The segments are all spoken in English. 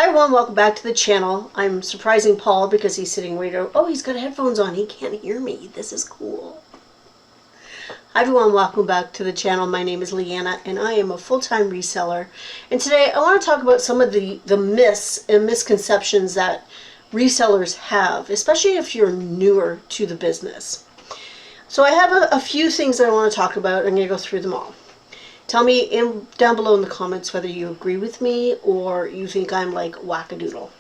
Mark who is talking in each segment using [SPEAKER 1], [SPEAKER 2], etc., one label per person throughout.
[SPEAKER 1] Hi everyone, welcome back to the channel. I'm surprising Paul because he's sitting right over. Oh, he's got headphones on. He can't hear me. This is cool. Hi everyone, welcome back to the channel. My name is Leanna and I am a full-time reseller. And today I want to talk about some of the myths and misconceptions that resellers have, especially if you're newer to the business. So I have a few things I want to talk about. I'm going to go through them all. Tell me down below in the comments whether you agree with me or you think I'm like wackadoodle.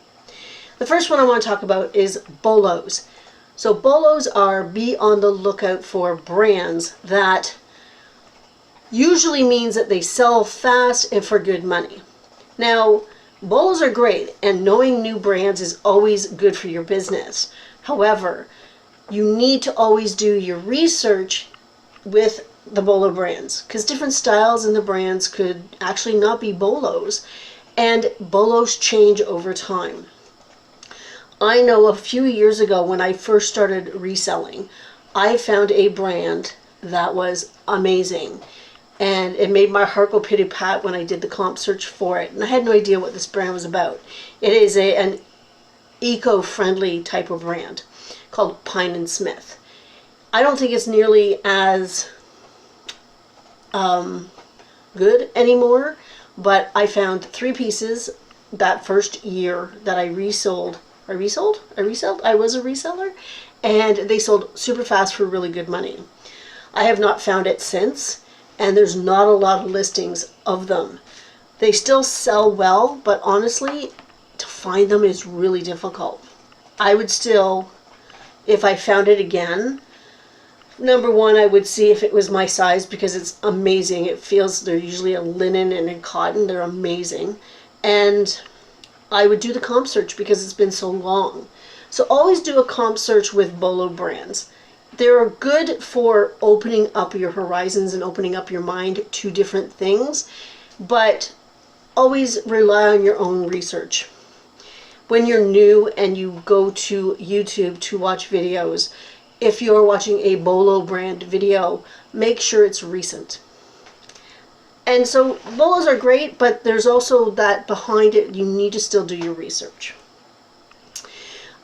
[SPEAKER 1] The first one I want to talk about is BOLOs. So BOLOs are be on the lookout for brands that usually means that they sell fast and for good money. Now, BOLOs are great and knowing new brands is always good for your business. However, you need to always do your research with the BOLO brands, because different styles in the brands could actually not be BOLOs, and BOLOs change over time. I know a few years ago when I first started reselling, I found a brand that was amazing, and it made my heart go pity-pat when I did the comp search for it, and I had no idea what this brand was about. It is an eco-friendly type of brand called Pine & Smith. I don't think it's nearly as good anymore, but I found 3 pieces that first year that I resold. I was a reseller, and they sold super fast for really good money. I have not found it since, and there's not a lot of listings of them. They still sell well, but honestly, to find them is really difficult. I would still, if I found it again, number one, I would see if it was my size because it's amazing. It feels, they're usually a linen and a cotton. They're amazing. And I would do the comp search because it's been so long. So always do a comp search with BOLO brands. They're good for opening up your horizons and opening up your mind to different things, but always rely on your own research. When you're new and you go to YouTube to watch videos, if you're watching a BOLO brand video, make sure it's recent. And so BOLOs are great, but there's also that behind it, you need to still do your research.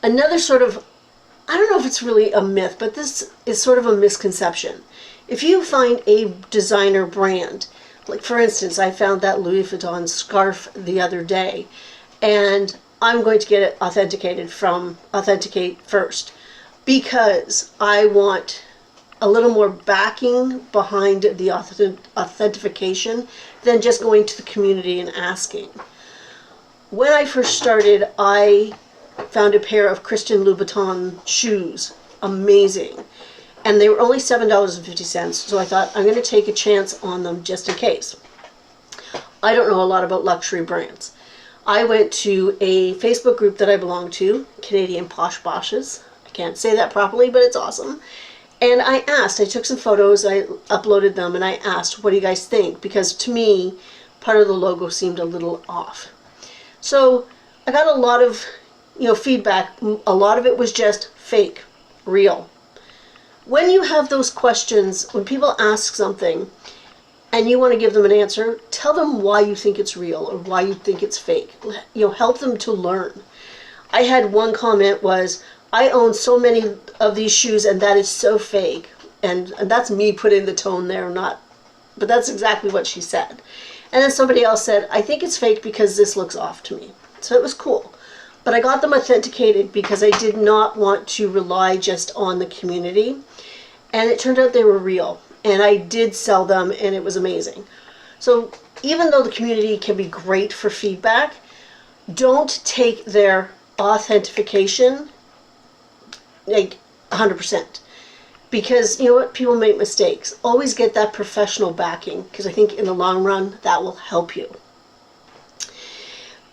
[SPEAKER 1] Another sort of, I don't know if it's really a myth, but this is sort of a misconception. If you find a designer brand, like for instance, I found that Louis Vuitton scarf the other day, and I'm going to get it authenticated from Authenticate First, because I want a little more backing behind the authentication than just going to the community and asking. When I first started, I found a pair of Christian Louboutin shoes, amazing, and they were only $7.50, so I thought I'm going to take a chance on them just in case. I don't know a lot about luxury brands. I went to a Facebook group that I belong to, Canadian Posh Boshes. Can't say that properly, but it's awesome. And I took some photos, I uploaded them, and I asked, what do you guys think? Because to me, part of the logo seemed a little off. So I got a lot of feedback. A lot of it was just fake, real. When you have those questions, when people ask something and you want to give them an answer, tell them why you think it's real or why you think it's fake. Help them to learn. I had one comment was, I own so many of these shoes and that is so fake. And that's me putting the tone there, but that's exactly what she said. And then somebody else said, I think it's fake because this looks off to me. So it was cool. But I got them authenticated because I did not want to rely just on the community. And it turned out they were real. And I did sell them and it was amazing. So even though the community can be great for feedback, don't take their authentication like 100%, because you know what, people make mistakes. Always get that professional backing, because I think in the long run that will help you.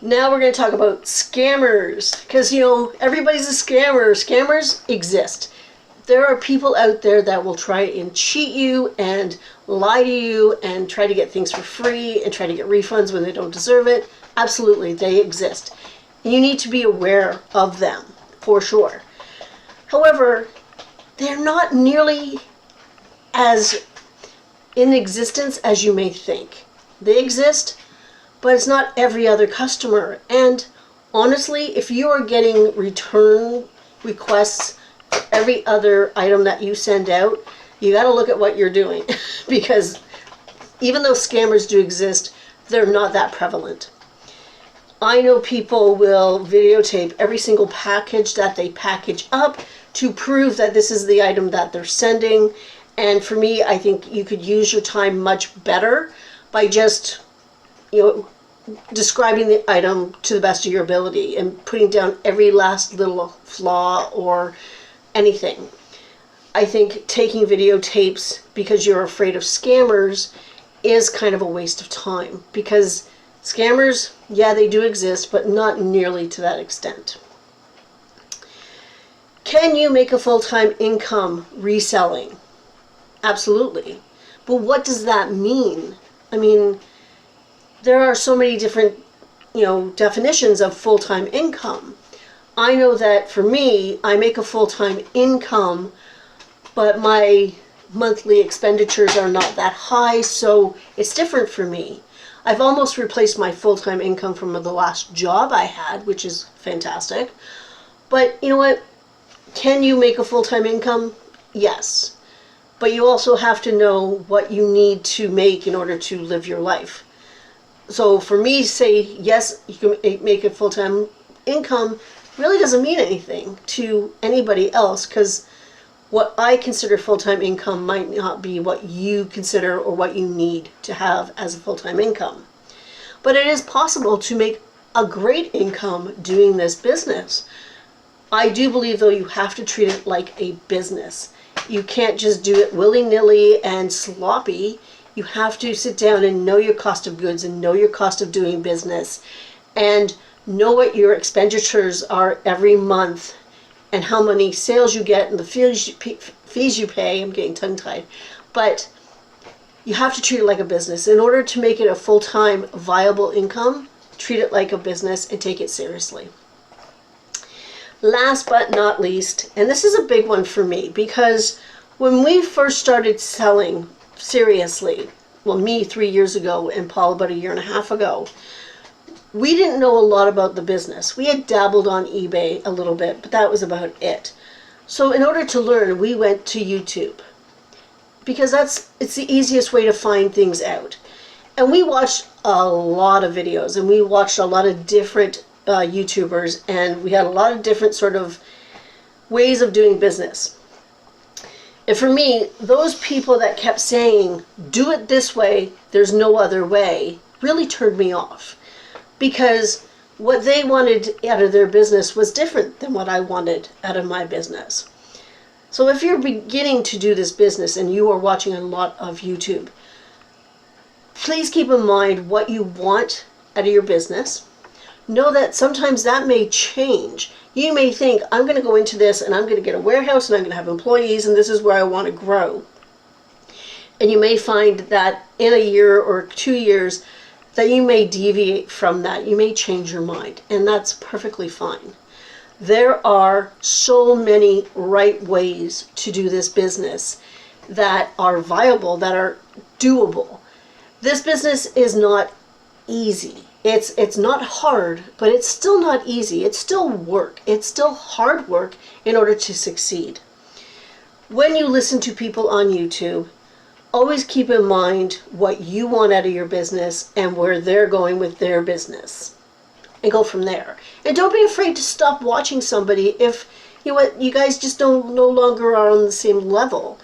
[SPEAKER 1] Now we're going to talk about scammers, because everybody's a scammer. Scammers exist. There are people out there that will try and cheat you and lie to you and try to get things for free and try to get refunds when they don't deserve it. Absolutely, they exist. You need to be aware of them for sure. However, they're not nearly as in existence as you may think. They exist, but it's not every other customer. And Honestly, if you are getting return requests for every other item that you send out, you got to look at what you're doing because even though scammers do exist, they're not that prevalent. I know people will videotape every single package that they package up to prove that this is the item that they're sending. And for me, I think you could use your time much better by just, describing the item to the best of your ability and putting down every last little flaw or anything. I think taking videotapes because you're afraid of scammers is kind of a waste of time, because scammers, yeah, they do exist, but not nearly to that extent. Can you make a full-time income reselling? Absolutely. But what does that mean? I mean, there are so many different, definitions of full-time income. I know that for me, I make a full-time income, but my monthly expenditures are not that high, so it's different for me. I've almost replaced my full-time income from the last job I had, which is fantastic. But you know what? Can you make a full-time income? Yes. But you also have to know what you need to make in order to live your life. So for me, say, yes, you can make a full-time income really doesn't mean anything to anybody else, because what I consider full-time income might not be what you consider or what you need to have as a full-time income. But it is possible to make a great income doing this business. I do believe, though, you have to treat it like a business. You can't just do it willy-nilly and sloppy. You have to sit down and know your cost of goods and know your cost of doing business and know what your expenditures are every month and how many sales you get and the fees you pay. I'm getting tongue-tied. But you have to treat it like a business. In order to make it a full-time viable income, treat it like a business and take it seriously. Last but not least, and this is a big one for me, because when we first started selling seriously, well, me 3 years ago and Paul about 1.5 years ago, we didn't know a lot about the business. We had dabbled on eBay a little bit, but that was about it. So in order to learn, we went to YouTube, because it's the easiest way to find things out. And we watched a lot of videos, and we watched a lot of different YouTubers, and we had a lot of different sort of ways of doing business. And for me, those people that kept saying, do it this way, there's no other way, really turned me off. Because what they wanted out of their business was different than what I wanted out of my business. So if you're beginning to do this business and you are watching a lot of YouTube, please keep in mind what you want out of your business. Know that sometimes that may change. You may think, I'm going to go into this and I'm going to get a warehouse and I'm going to have employees and this is where I want to grow. And you may find that in 1 year or 2 years that you may deviate from that. You may change your mind, and that's perfectly fine. There are so many right ways to do this business that are viable, that are doable. This business is not easy. It's not hard, but it's still not easy. It's still work. It's still hard work in order to succeed. When you listen to people on YouTube, always keep in mind what you want out of your business and where they're going with their business, and go from there. And don't be afraid to stop watching somebody if you guys just no longer are on the same level.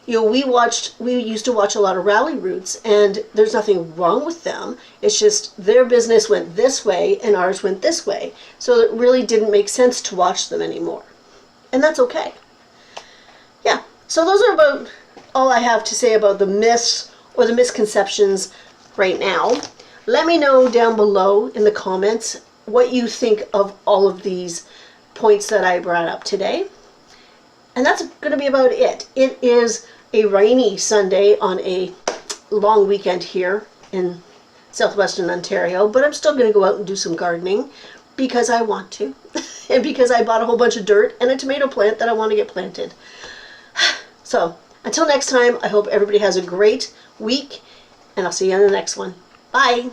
[SPEAKER 1] We used to watch a lot of rally routes, and there's nothing wrong with them. It's just their business went this way and ours went this way. So it really didn't make sense to watch them anymore. And that's okay. Yeah, so those are about all I have to say about the myths or the misconceptions right now. Let me know down below in the comments what you think of all of these points that I brought up today. And that's going to be about it. It is a rainy Sunday on a long weekend here in southwestern Ontario, but I'm still going to go out and do some gardening because I want to, and because I bought a whole bunch of dirt and a tomato plant that I want to get planted. So until next time, I hope everybody has a great week, and I'll see you on the next one. Bye.